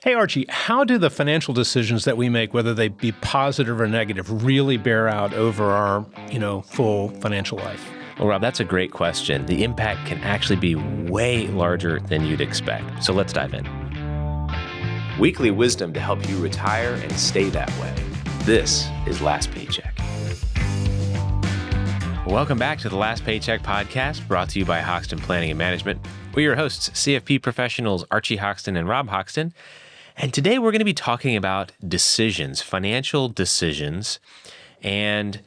Hey, Archie, how do the financial decisions that we make, whether they be positive or negative, really bear out over our, full financial life? Well, Rob, that's a great question. The impact can actually be way larger than you'd expect. So let's dive in. Weekly wisdom to help you retire and stay that way. This is Last Paycheck. Welcome back to the Last Paycheck Podcast, brought to you by Hoxton Planning and Management. We're your hosts, CFP professionals Archie Hoxton and Rob Hoxton. And today we're going to be talking about decisions, financial decisions, and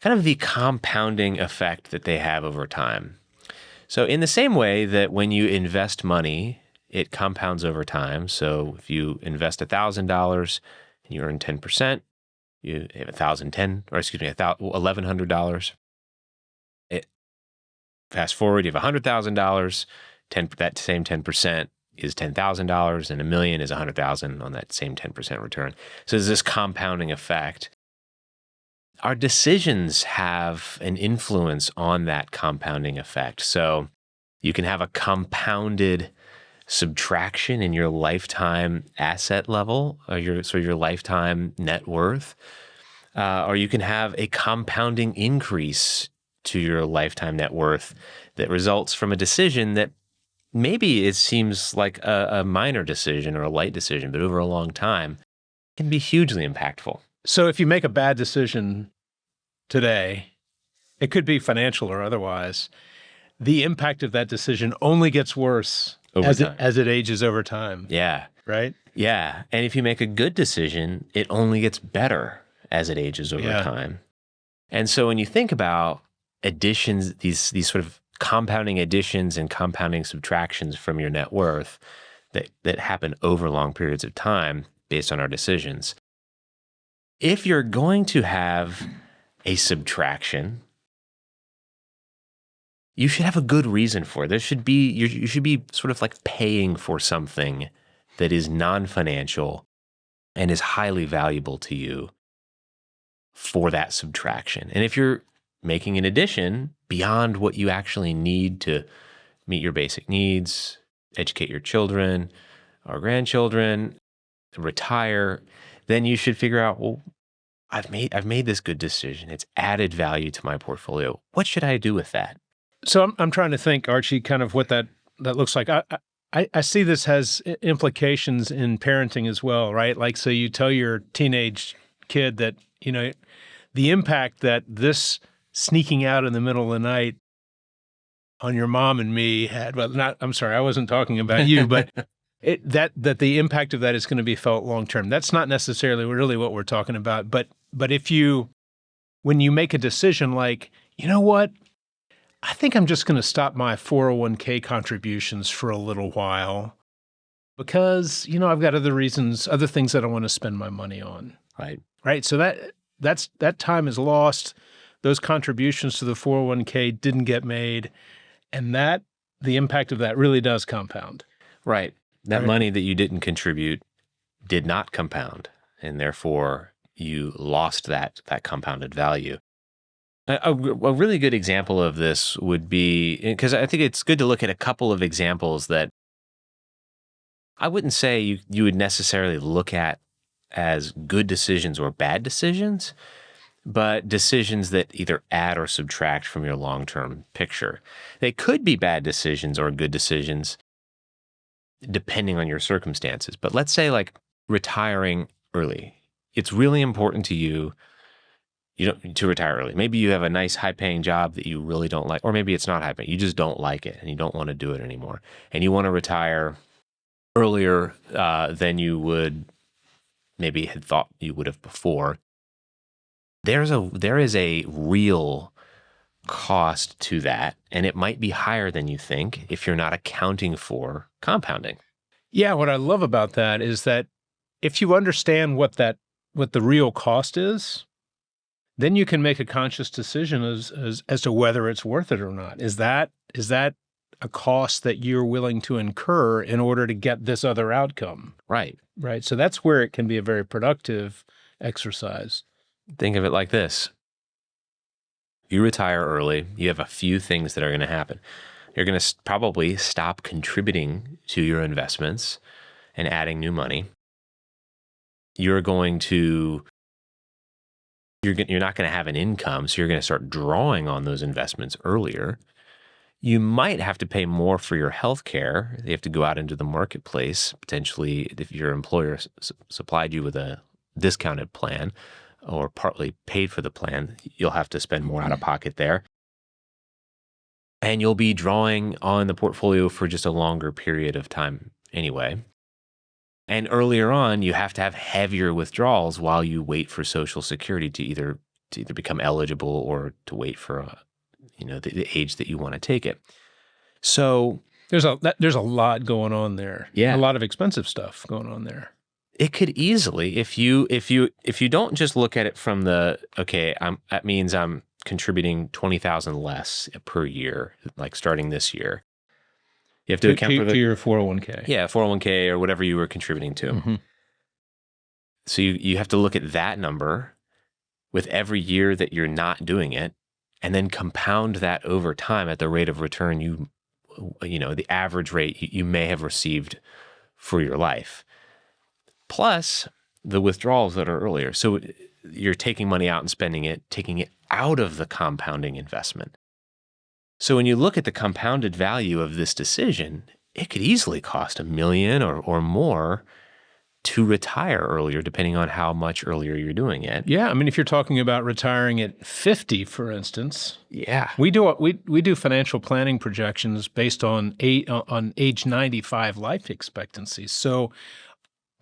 kind of the compounding effect that they have over time. So in the same way that when you invest money, it compounds over time. So if you invest $1,000 and you earn 10%, you have $1,100. Fast forward, you have $100,000, that same 10% is $10,000, and $1 million is $100,000 on that same 10% return. So there's this compounding effect. Our decisions have an influence on that compounding effect. So you can have a compounded subtraction in your lifetime asset level, or your lifetime net worth, or you can have a compounding increase to your lifetime net worth that results from a decision that maybe it seems like a minor decision or a light decision, but over a long time can be hugely impactful. So if you make a bad decision today, it could be financial or otherwise, the impact of that decision only gets worse as it ages over time. Yeah. Right? Yeah. And if you make a good decision, it only gets better as it ages over time. And so when you think about additions, these sort of compounding additions and compounding subtractions from your net worth that happen over long periods of time based on our decisions, if you're going to have a subtraction, you should have a good reason for it. You should be sort of like paying for something that is non-financial and is highly valuable to you for that subtraction. And if you're making an addition beyond what you actually need to meet your basic needs, educate your children or grandchildren, retire, then you should figure out, well, I've made this good decision. It's added value to my portfolio. What should I do with that? So I'm trying to think, Archie, kind of what that looks like. I see this has implications in parenting as well, right? Like, so you tell your teenage kid that, the impact that this sneaking out in the middle of the night on your mom and me had, I'm sorry, I wasn't talking about you, but that the impact of that is going to be felt long-term. That's not necessarily really what we're talking about. But when you make a decision like, you know what, I think I'm just going to stop my 401k contributions for a little while because, I've got other things that I want to spend my money on. Right. So that time is lost. Those contributions to the 401k didn't get made, and the impact of that really does compound. Right. That money that you didn't contribute did not compound, and therefore you lost that compounded value. A really good example of this would be, because I think it's good to look at a couple of examples that I wouldn't say you would necessarily look at as good decisions or bad decisions, but decisions that either add or subtract from your long-term picture. They could be bad decisions or good decisions depending on your circumstances. But let's say like retiring early. It's really important to you to retire early. Maybe you have a nice high-paying job that you really don't like, or maybe it's not high-paying. You just don't like it and you don't want to do it anymore. And you want to retire earlier than you would maybe had thought you would have before. There is a real cost to that, and it might be higher than you think if you're not accounting for compounding. Yeah, what I love about that is that if you understand what the real cost is, then you can make a conscious decision as to whether it's worth it or not. Is that a cost that you're willing to incur in order to get this other outcome? Right. Right. So that's where it can be a very productive exercise. Think of it like this. You retire early, you have a few things that are going to happen. You're going to probably stop contributing to your investments and adding new money. you're going to you're not going to have an income, so you're going to start drawing on those investments earlier. You might have to pay more for your health care. You have to go out into the marketplace, potentially if your employer supplied you with a discounted plan or partly paid for the plan, you'll have to spend more out of pocket there. And you'll be drawing on the portfolio for just a longer period of time anyway. And earlier on, you have to have heavier withdrawals while you wait for Social Security to either become eligible or to wait for the age that you want to take it. So there's a lot going on there. Yeah, a lot of expensive stuff going on there. It could easily, if you don't just look at it from that means I'm contributing $20,000 less per year, like starting this year. You have to account for your 401k. Yeah, 401k or whatever you were contributing to. Mm-hmm. So you have to look at that number with every year that you're not doing it, and then compound that over time at the rate of return the average rate you may have received for your life, plus the withdrawals that are earlier. So you're taking money out and spending it, taking it out of the compounding investment. So when you look at the compounded value of this decision, it could easily cost $1 million or more to retire earlier, depending on how much earlier you're doing it. Yeah, I mean, if you're talking about retiring at 50, for instance, yeah, we do financial planning projections based on age 95 life expectancy. So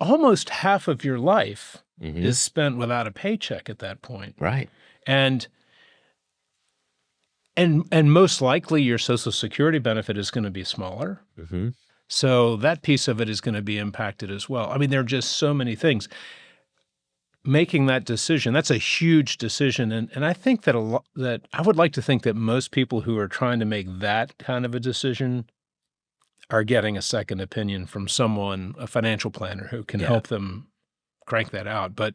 almost half of your life is spent without a paycheck at that point, right? And most likely your Social Security benefit is going to be smaller. Mm-hmm. So that piece of it is going to be impacted as well. I mean, there are just so many things. Making that decision, that's a huge decision. And I think that I would like to think that most people who are trying to make that kind of a decision are getting a second opinion from someone, a financial planner who can help them crank that out. But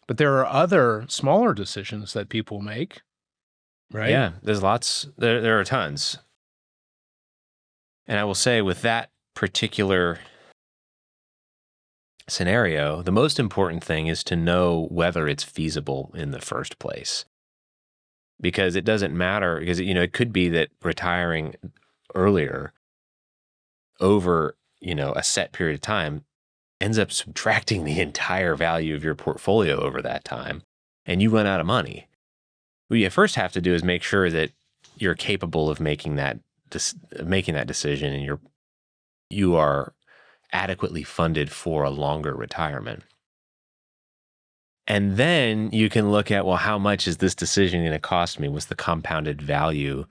there are other smaller decisions that people make, right? Yeah, there's lots. There are tons. And I will say with that particular scenario, the most important thing is to know whether it's feasible in the first place. Because it doesn't matter, because it could be that retiring earlier over, a set period of time ends up subtracting the entire value of your portfolio over that time, and you run out of money. What you first have to do is make sure that you're capable of making that decision, and you are adequately funded for a longer retirement. And then you can look at, well, how much is this decision going to cost me? What's the compounded value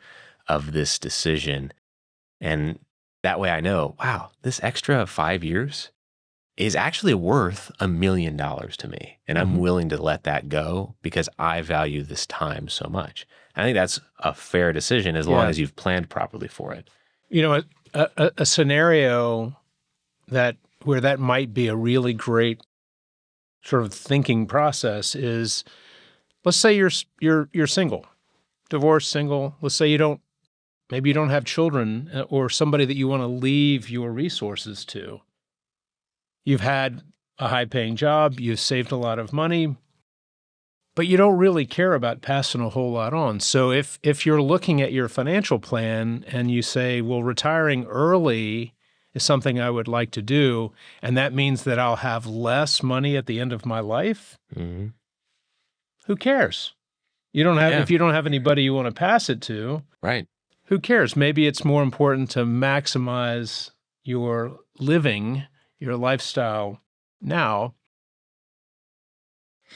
of this decision? And that way I know, wow, this extra 5 years is actually worth $1 million to me. And I'm willing to let that go because I value this time so much. I think that's a fair decision as long as you've planned properly for it. A scenario where that might be a really great sort of thinking process is, let's say you're single, divorced, single. Let's say maybe you don't have children or somebody that you want to leave your resources to. You've had a high-paying job, you've saved a lot of money, but you don't really care about passing a whole lot on. So if you're looking at your financial plan and you say, well, retiring early is something I would like to do, and that means that I'll have less money at the end of my life, who cares? If you don't have anybody you want to pass it to, right? Who cares? Maybe it's more important to maximize your living, your lifestyle now,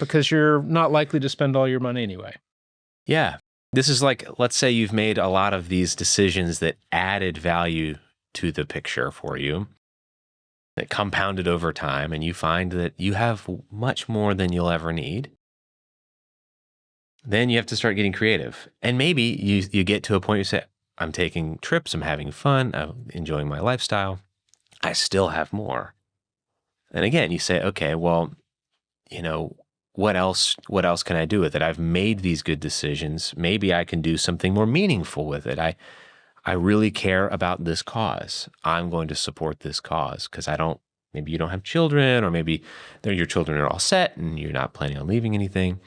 because you're not likely to spend all your money anyway. Yeah. This is like, let's say you've made a lot of these decisions that added value to the picture for you, that compounded over time, and you find that you have much more than you'll ever need. Then you have to start getting creative. And maybe you get to a point you say, I'm taking trips, I'm having fun, I'm enjoying my lifestyle. I still have more. And again, you say, okay, well, what else can I do with it? I've made these good decisions. Maybe I can do something more meaningful with it. I really care about this cause. I'm going to support this cause because I don't maybe you don't have children, or maybe your children are all set and you're not planning on leaving anything.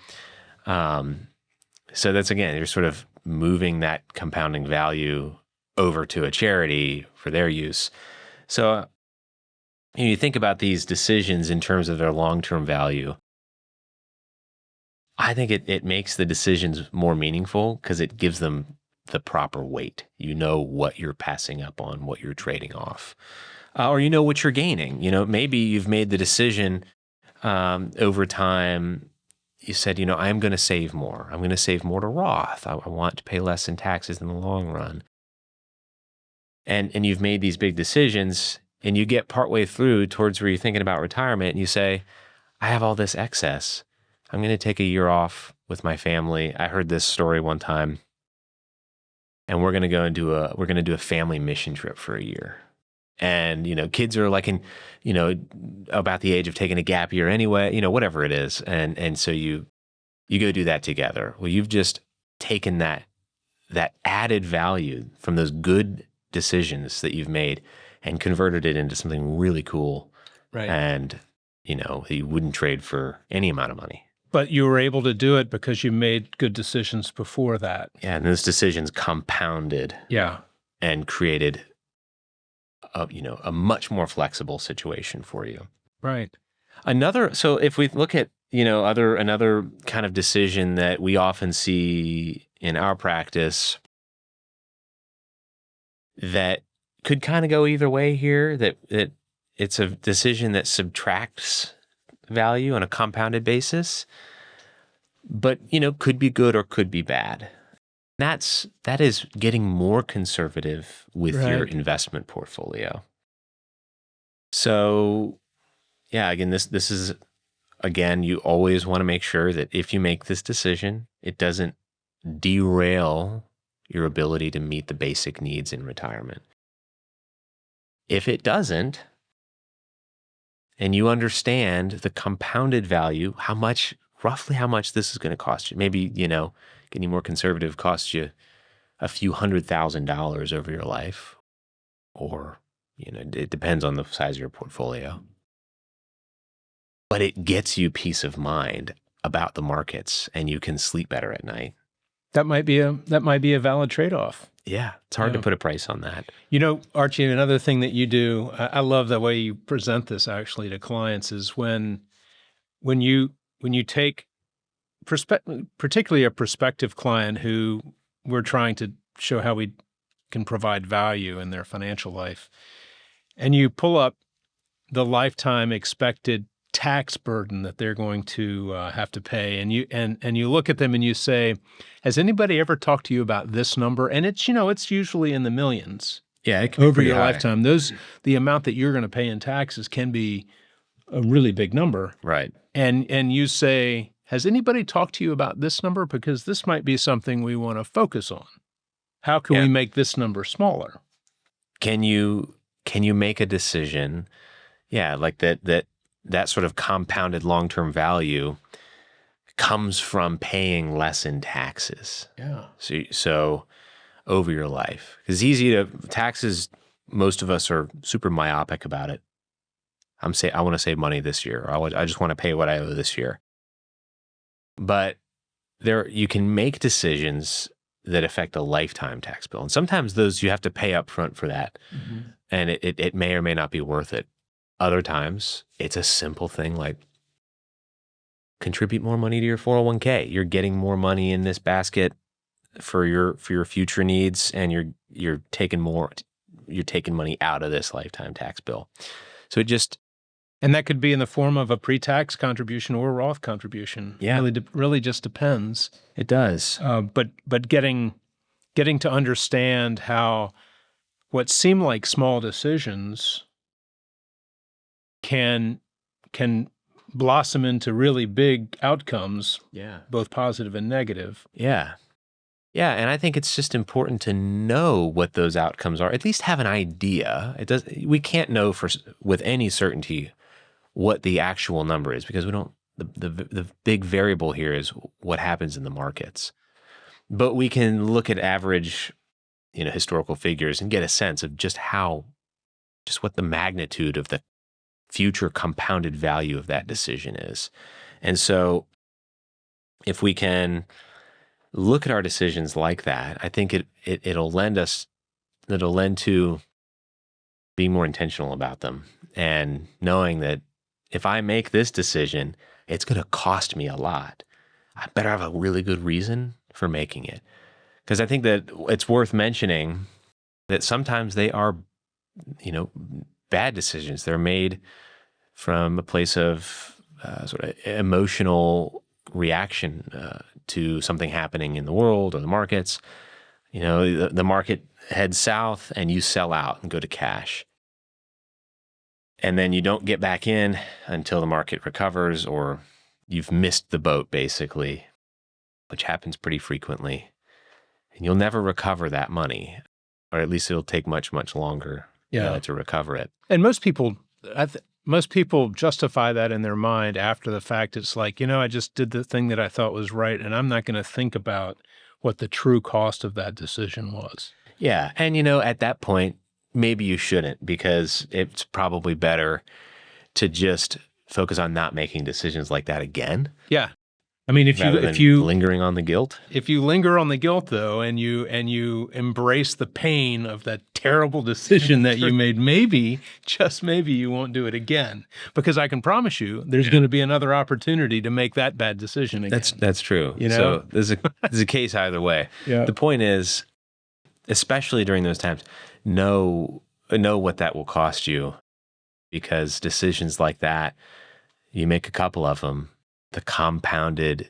So that's, again, you're sort of moving that compounding value over to a charity for their use. So you think about these decisions in terms of their long-term value. I think it makes the decisions more meaningful because it gives them the proper weight. You know what you're passing up on, what you're trading off, or you know what you're gaining. Maybe you've made the decision over time. You said, I'm going to save more. I'm going to save more to Roth. I want to pay less in taxes in the long run. And you've made these big decisions, and you get partway through towards where you're thinking about retirement, and you say, I have all this excess. I'm going to take a year off with my family. I heard this story one time, and we're going to go and do a family mission trip for a year. And, kids are like about the age of taking a gap year anyway, whatever it is. And so you go do that together. Well, you've just taken that added value from those good decisions that you've made and converted it into something really cool. Right. And, you wouldn't trade for any amount of money. But you were able to do it because you made good decisions before that. Yeah. And those decisions compounded. Yeah. And created a much more flexible situation for you. Right. So if we look at, another kind of decision that we often see in our practice that could kind of go either way here, that it's a decision that subtracts value on a compounded basis, but, could be good or could be bad. That is getting more conservative with your investment portfolio. So, yeah, again, this is, again, you always want to make sure that if you make this decision, it doesn't derail your ability to meet the basic needs in retirement. If it doesn't, and you understand the compounded value, roughly how much this is going to cost you, maybe, getting more conservative costs you a few $100,000 over your life, or, it depends on the size of your portfolio. But it gets you peace of mind about the markets, and you can sleep better at night. That might be a valid trade-off. Yeah, it's hard to put a price on that. Archie, another thing that you do, I love the way you present this actually to clients, is when you take particularly a prospective client who we're trying to show how we can provide value in their financial life, and you pull up the lifetime expected tax burden that they're going to have to pay, and you look at them and you say, has anybody ever talked to you about this number? And it's it's usually in the millions. Yeah, it can be over pretty your high. lifetime. The amount that you're going to pay in taxes can be a really big number. Right. And you say, has anybody talked to you about this number? Because this might be something we want to focus on. How can we make this number smaller? Can you make a decision? Yeah, like that sort of compounded long-term value comes from paying less in taxes. Yeah. So over your life, it's easy to taxes. Most of us are super myopic about it. I want to save money this year. I just want to pay what I owe this year. But you can make decisions that affect a lifetime tax bill. And sometimes those you have to pay up front for that. Mm-hmm. And it may or may not be worth it. Other times it's a simple thing like contribute more money to your 401k. You're getting more money in this basket for your future needs, and you're taking money out of this lifetime tax bill. So and that could be in the form of a pre-tax contribution or a Roth contribution. Yeah. Really just depends. It does. But getting to understand how what seem like small decisions can blossom into really big outcomes. Yeah. Both positive and negative. Yeah. Yeah, and I think it's just important to know what those outcomes are. At least have an idea. We can't know with any certainty what the actual number is, because we don't. The big variable here is what happens in the markets. But we can look at average, historical figures and get a sense of just what the magnitude of the future compounded value of that decision is. And so if we can look at our decisions like that, I think it'll lend to being more intentional about them and knowing that if I make this decision, it's going to cost me a lot. I better have a really good reason for making it. Because I think that it's worth mentioning that sometimes they are, bad decisions. They're made from a place of sort of emotional reaction to something happening in the world or the markets. The market heads south and you sell out and go to cash. And then you don't get back in until the market recovers, or you've missed the boat, basically, which happens pretty frequently. And you'll never recover that money, or at least it'll take much, much longer to recover it. And most people justify that in their mind after the fact. It's like, I just did the thing that I thought was right, and I'm not going to think about what the true cost of that decision was. Yeah. And, at that point, maybe you shouldn't, because it's probably better to just focus on not making decisions like that again. Yeah. I mean, if you lingering on the guilt, if you linger on the guilt though, and you embrace the pain of that terrible decision that you made, maybe, just maybe, you won't do it again, because I can promise you there's going to be another opportunity to make that bad decision again. That's true. So there's a case either way. Yeah. The point is, especially during those times, know what that will cost you, because decisions like that, you make a couple of them, the compounded,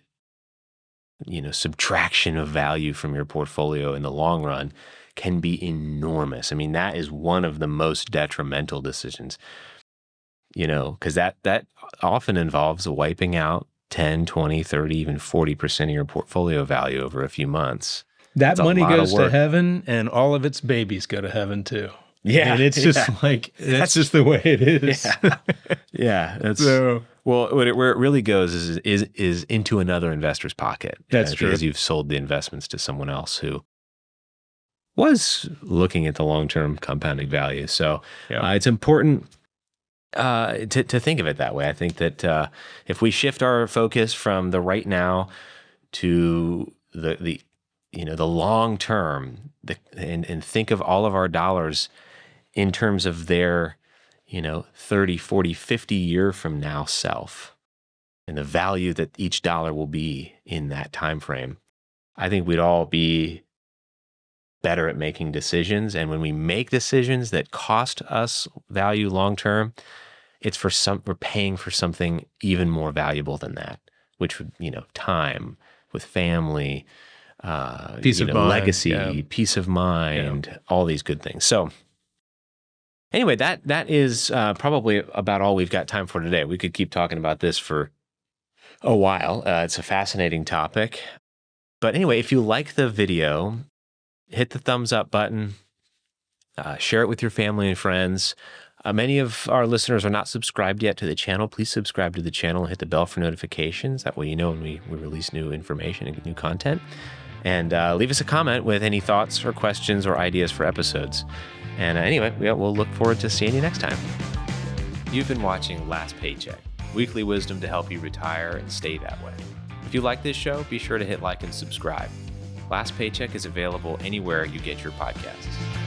subtraction of value from your portfolio in the long run can be enormous. I mean, that is one of the most detrimental decisions, because that often involves wiping out 10, 20, 30, even 40% of your portfolio value over a few months. That money goes to heaven, and all of its babies go to heaven too. Yeah. And it's just that's just the way it is. Yeah. Where it really goes is into another investor's pocket. That's true. Because you've sold the investments to someone else who was looking at the long-term compounding value. So it's important to think of it that way. I think that if we shift our focus from the right now to the long term, and think of all of our dollars in terms of their 30, 40, 50 year from now self, and the value that each dollar will be in that time frame, I think we'd all be better at making decisions. And when we make decisions that cost us value long term, it's we're paying for something even more valuable than that, which would time with family, peace of mind, legacy, peace of mind, all these good things. So anyway, that is probably about all we've got time for today. We could keep talking about this for a while. It's a fascinating topic. But anyway, if you like the video, hit the thumbs up button, share it with your family and friends. Many of our listeners are not subscribed yet to the channel. Please subscribe to the channel and hit the bell for notifications. That way when we release new information and new content. And leave us a comment with any thoughts or questions or ideas for episodes. And anyway, we'll look forward to seeing you next time. You've been watching Last Paycheck, weekly wisdom to help you retire and stay that way. If you like this show, be sure to hit like and subscribe. Last Paycheck is available anywhere you get your podcasts.